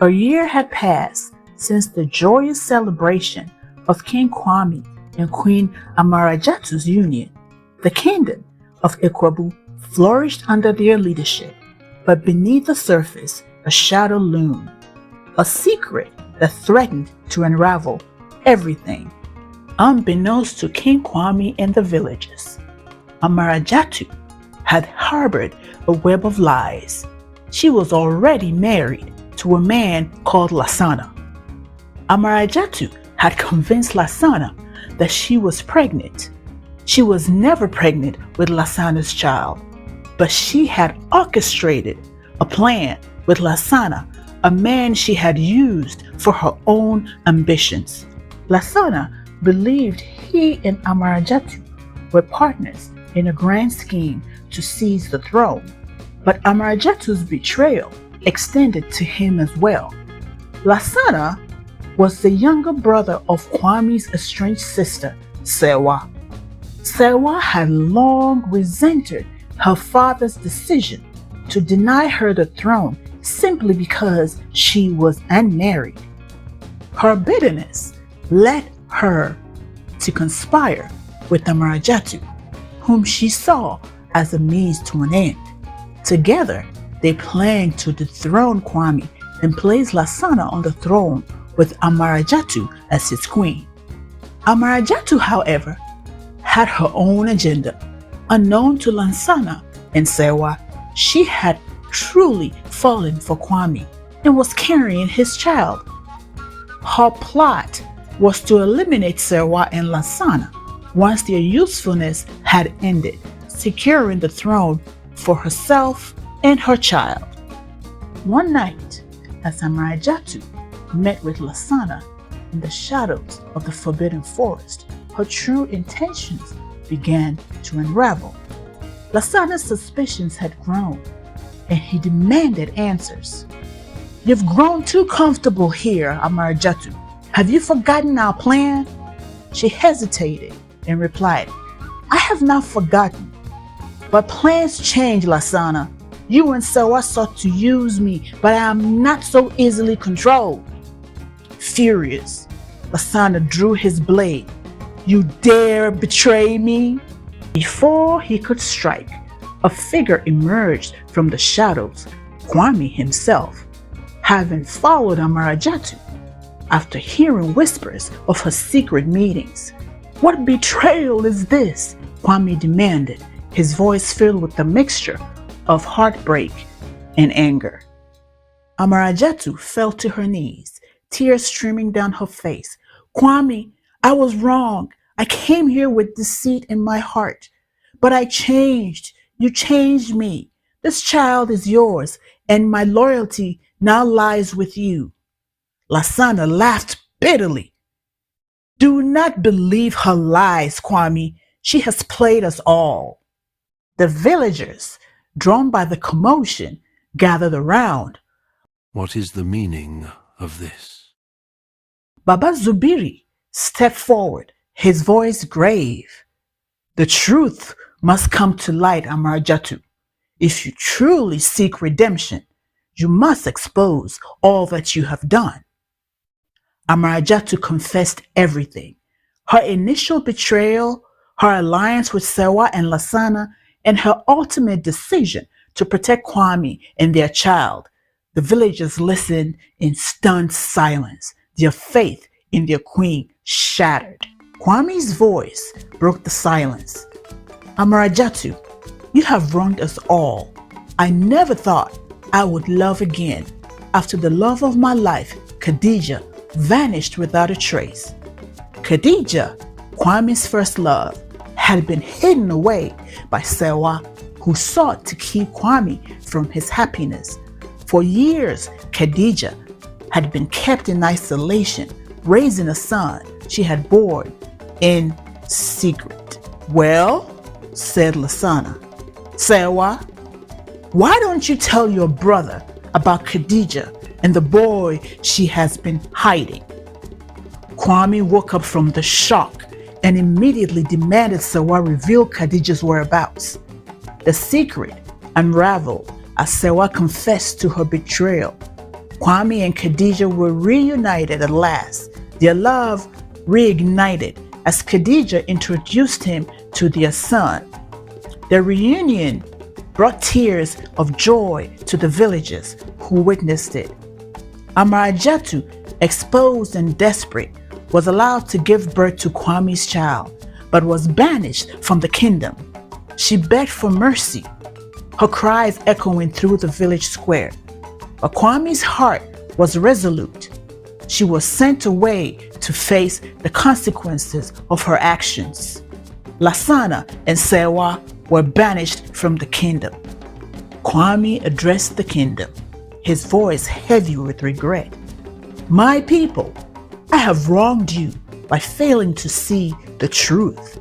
A year had passed since the joyous celebration of King Kwame and Queen Amarajatu's union. The kingdom of Ewuabue flourished under their leadership, but beneath the surface a shadow loomed, a secret that threatened to unravel everything. Unbeknownst to King Kwame and the villagers, Amarajatu had harbored a web of lies. She was already married to a man called Lasana. Amarajatu had convinced Lasana that she was pregnant. She was never pregnant with Lasana's child, but she had orchestrated a plan with Lasana, a man she had used for her own ambitions. Lasana believed he and Amarajatu were partners in a grand scheme to seize the throne, but Amarajatu's betrayal extended to him as well. Lasana was the younger brother of Kwame's estranged sister, Sewa. Sewa had long resented her father's decision to deny her the throne simply because she was unmarried. Her bitterness led her to conspire with Amarajatu, whom she saw as a means to an end. Together, they planned to dethrone Kwame and place Lasana on the throne with Amarajatu as his queen. Amarajatu, however, had her own agenda. Unknown to Lasana and Sewa, she had truly fallen for Kwame and was carrying his child. Her plot was to eliminate Sewa and Lasana once their usefulness had ended, securing the throne for herself and her child. One night, as Amarajatu met with Lasana in the shadows of the forbidden forest, her true intentions began to unravel. Lasana's suspicions had grown, and he demanded answers. "You've grown too comfortable here, Amarajatu. Have you forgotten our plan?" She hesitated and replied, "I have not forgotten. But plans change, Lasana. You and Sewa sought to use me, but I am not so easily controlled." Furious, Lasana drew his blade. "You dare betray me?" Before he could strike, a figure emerged from the shadows, Kwame himself, having followed Amarajatu after hearing whispers of her secret meetings. "What betrayal is this?" Kwame demanded, his voice filled with a mixture of heartbreak and anger. Amarajatu fell to her knees, tears streaming down her face. "Kwame, I was wrong. I came here with deceit in my heart, but I changed. You changed me. This child is yours, and my loyalty now lies with you." Lasana laughed bitterly. "Do not believe her lies, Kwame. She has played us all." The villagers, drawn by the commotion, gathered around. "What is the meaning of this?" Baba Zubiri stepped forward, his voice grave. "The truth must come to light, Amarajatu. If you truly seek redemption, you must expose all that you have done." Amarajatu confessed everything: her initial betrayal, her alliance with Sewa and Lasana, and her ultimate decision to protect Kwame and their child. The villagers listened in stunned silence, their faith in their queen shattered. Kwame's voice broke the silence. "Amarajatu, you have wronged us all. I never thought I would love again. After the love of my life, Khadija, vanished without a trace." Khadija, Kwame's first love, had been hidden away by Sewa, who sought to keep Kwame from his happiness. For years, Khadija had been kept in isolation, raising a son she had born in secret. "Well," said Lasana, "Sewa, why don't you tell your brother about Khadija and the boy she has been hiding?" Kwame woke up from the shock and immediately demanded Sewa reveal Khadija's whereabouts. The secret unraveled as Sewa confessed to her betrayal. Kwame and Khadija were reunited at last, their love reignited as Khadija introduced him to their son. Their reunion brought tears of joy to the villagers who witnessed it. Amarajatu, exposed and desperate, was allowed to give birth to Kwame's child, but was banished from the kingdom. She begged for mercy, her cries echoing through the village square. But Kwame's heart was resolute. She was sent away to face the consequences of her actions. Lasana and Sewa were banished from the kingdom. Kwame addressed the kingdom, his voice heavy with regret. "My people, I have wronged you by failing to see the truth.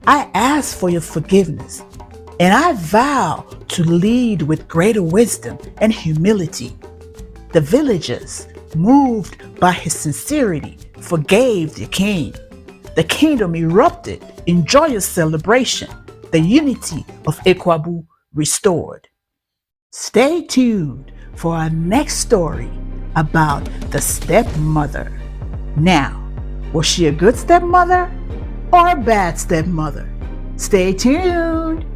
I ask for your forgiveness, and I vow to lead with greater wisdom and humility." The villagers, moved by his sincerity, forgave the king. The kingdom erupted in joyous celebration, the unity of Ewuabue restored. Stay tuned for our next story about the stepmother. Now, was she a good stepmother or a bad stepmother? Stay tuned.